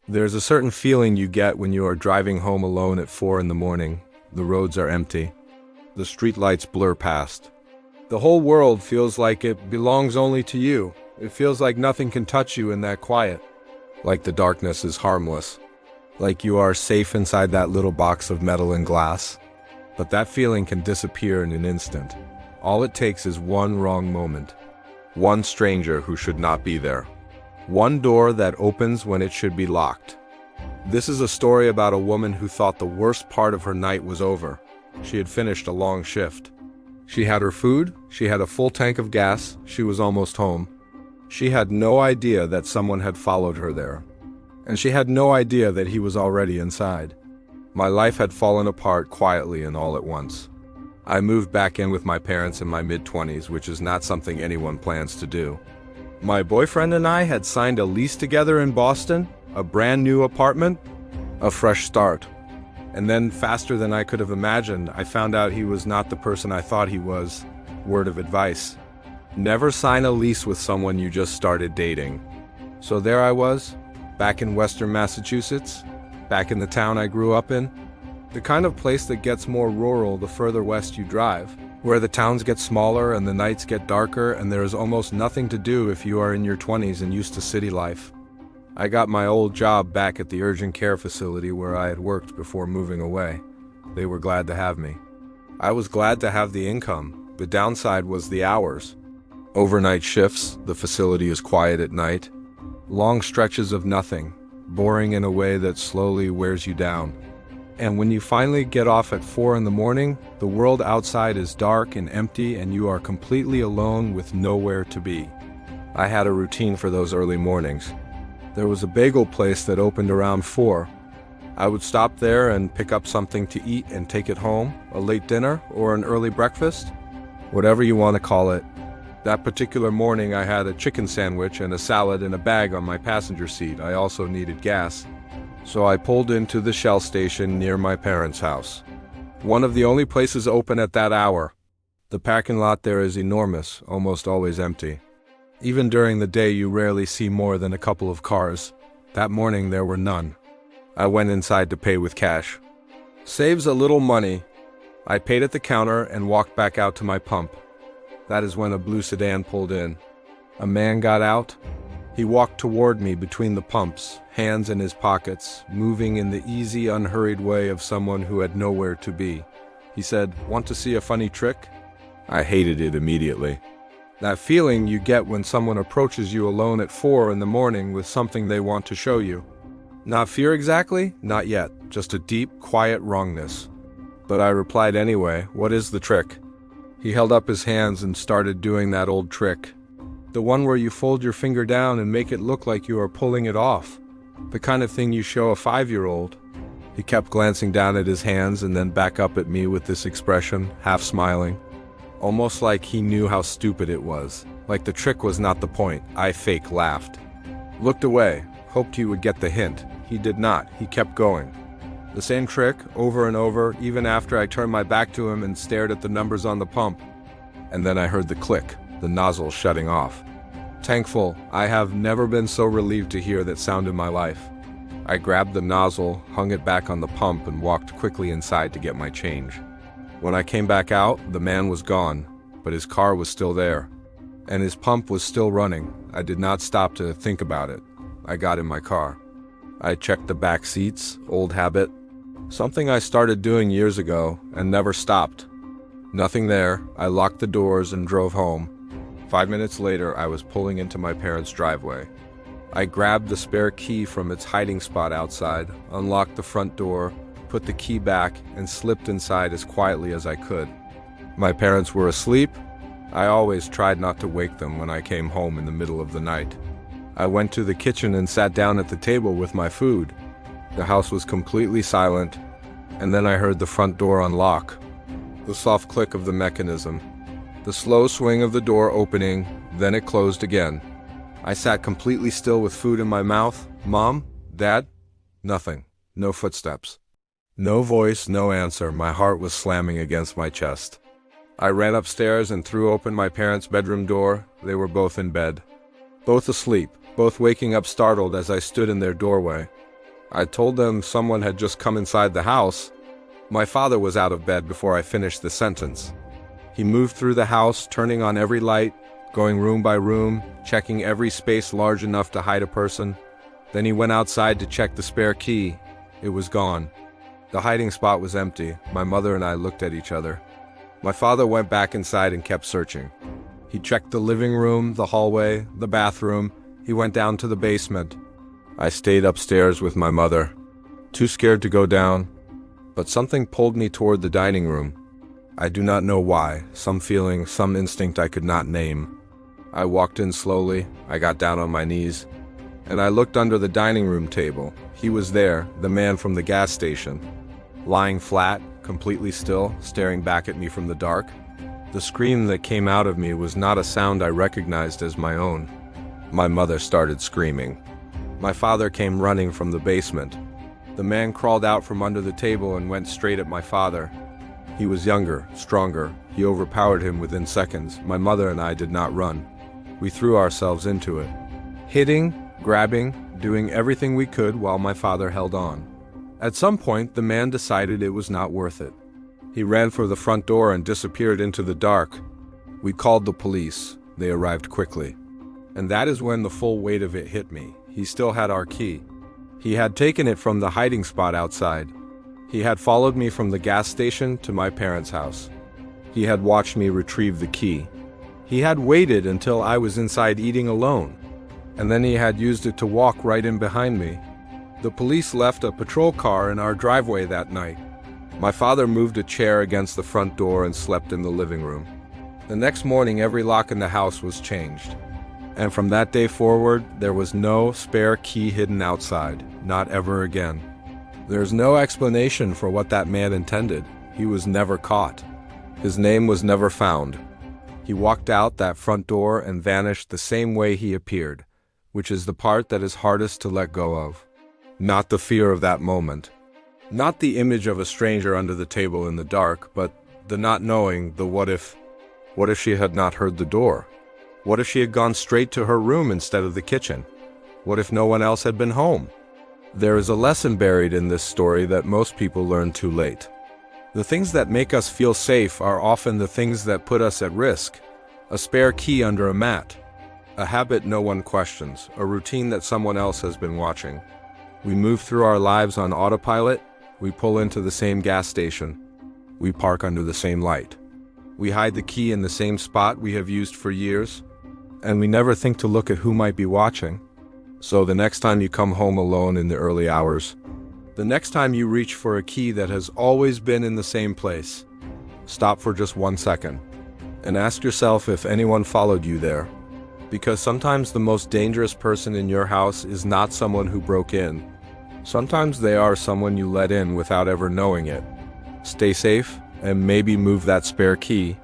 There's a certain feeling you get when you are driving home alone at 4 in the morning. The roads are empty. The streetlights blur past. The whole world feels like it belongs only to you. It feels like nothing can touch you in that quiet. Like the darkness is harmless. Like you are safe inside that little box of metal and glass. But that feeling can disappear in an instant. All it takes is one wrong moment. One stranger who should not be there. One door that opens when it should be locked. This is a story about a woman who thought the worst part of her night was over. She had finished a long shift. She had her food, she had a full tank of gas, she was almost home. She had no idea that someone had followed her there. And she had no idea that he was already inside. My life had fallen apart quietly and all at once. I moved back in with my parents in my mid-20s, which is not something anyone plans to do. My boyfriend and I had signed a lease together in Boston, a brand new apartment, a fresh start. And then, faster than I could have imagined, I found out he was not the person I thought he was. Word of advice: never sign a lease with someone you just started dating. So there I was, back in Western Massachusetts, back in the town I grew up in, the kind of place that gets more rural the further west you drive, where the towns get smaller and the nights get darker and there is almost nothing to do if you are in your 20s and used to city life. I got my old job back at the urgent care facility where I had worked before moving away. They were glad to have me. I was glad to have the income. The downside was the hours. Overnight shifts, the facility is quiet at night. Long stretches of nothing, boring in a way that slowly wears you down. And when you finally get off at 4 in the morning, the world outside is dark and empty and you are completely alone with nowhere to be. I had a routine for those early mornings. There was a bagel place that opened around 4. I would stop there and pick up something to eat and take it home, a late dinner or an early breakfast, whatever you want to call it. That particular morning I had a chicken sandwich and a salad in a bag on my passenger seat. I also needed gas. So I pulled into the Shell station near my parents' house. One of the only places open at that hour. The parking lot there is enormous, almost always empty. Even during the day you rarely see more than a couple of cars. That morning there were none. I went inside to pay with cash. Saves a little money. I paid at the counter and walked back out to my pump. That is when a blue sedan pulled in. A man got out. He walked toward me between the pumps, hands in his pockets, moving in the easy, unhurried way of someone who had nowhere to be. He said, "Want to see a funny trick?" I hated it immediately. That feeling you get when someone approaches you alone at 4 in the morning with something they want to show you. Not fear exactly, not yet, just a deep, quiet wrongness. But I replied anyway, "What is the trick?" He held up his hands and started doing that old trick. The one where you fold your finger down and make it look like you are pulling it off. The kind of thing you show a 5-year-old. He kept glancing down at his hands and then back up at me with this expression, half smiling. Almost like he knew how stupid it was. Like the trick was not the point. I fake laughed. Looked away, hoped he would get the hint. He did not. He kept going. The same trick, over and over, even after I turned my back to him and stared at the numbers on the pump. And then I heard the click, the nozzle shutting off. Tank full. I have never been so relieved to hear that sound in my life. I grabbed the nozzle, hung it back on the pump, and walked quickly inside to get my change. When I came back out, the man was gone, but his car was still there. And his pump was still running. I did not stop to think about it. I got in my car. I checked the back seats, old habit. Something I started doing years ago and never stopped. Nothing there. I locked the doors and drove home. 5 minutes later, I was pulling into my parents' driveway. I grabbed the spare key from its hiding spot outside, unlocked the front door, put the key back, and slipped inside as quietly as I could. My parents were asleep. I always tried not to wake them when I came home in the middle of the night. I went to the kitchen and sat down at the table with my food. The house was completely silent, and then I heard the front door unlock. The soft click of the mechanism. The slow swing of the door opening, then it closed again. I sat completely still with food in my mouth. Mom? Dad? Nothing. No footsteps. No voice, no answer. My heart was slamming against my chest. I ran upstairs and threw open my parents' bedroom door. They were both in bed. Both asleep, both waking up startled as I stood in their doorway. I told them someone had just come inside the house. My father was out of bed before I finished the sentence. He moved through the house, turning on every light, going room by room, checking every space large enough to hide a person. Then he went outside to check the spare key. It was gone. The hiding spot was empty. My mother and I looked at each other. My father went back inside and kept searching. He checked the living room, the hallway, the bathroom. He went down to the basement. I stayed upstairs with my mother, too scared to go down, but something pulled me toward the dining room. I do not know why, some feeling, some instinct I could not name. I walked in slowly, I got down on my knees, and I looked under the dining room table. He was there, the man from the gas station, lying flat, completely still, staring back at me from the dark. The scream that came out of me was not a sound I recognized as my own. My mother started screaming. My father came running from the basement. The man crawled out from under the table and went straight at my father. He was younger, stronger. He overpowered him within seconds. My mother and I did not run. We threw ourselves into it, hitting, grabbing, doing everything we could while my father held on. At some point, the man decided it was not worth it. He ran for the front door and disappeared into the dark. We called the police. They arrived quickly. And that is when the full weight of it hit me. He still had our key. He had taken it from the hiding spot outside. He had followed me from the gas station to my parents' house. He had watched me retrieve the key. He had waited until I was inside eating alone, and then he had used it to walk right in behind me. The police left a patrol car in our driveway that night. My father moved a chair against the front door and slept in the living room. The next morning, every lock in the house was changed. And from that day forward, there was no spare key hidden outside, not ever again. There's no explanation for what that man intended. He was never caught. His name was never found. He walked out that front door and vanished the same way he appeared, which is the part that is hardest to let go of. Not the fear of that moment. Not the image of a stranger under the table in the dark, but the not knowing, the what if. What if she had not heard the door? What if she had gone straight to her room instead of the kitchen? What if no one else had been home? There is a lesson buried in this story that most people learn too late. The things that make us feel safe are often the things that put us at risk. A spare key under a mat. A habit no one questions. A routine that someone else has been watching. We move through our lives on autopilot. We pull into the same gas station. We park under the same light. We hide the key in the same spot we have used for years. And we never think to look at who might be watching. So the next time you come home alone in the early hours, the next time you reach for a key that has always been in the same place, stop for just 1 second and ask yourself if anyone followed you there. Because sometimes the most dangerous person in your house is not someone who broke in. Sometimes they are someone you let in without ever knowing it. Stay safe and maybe move that spare key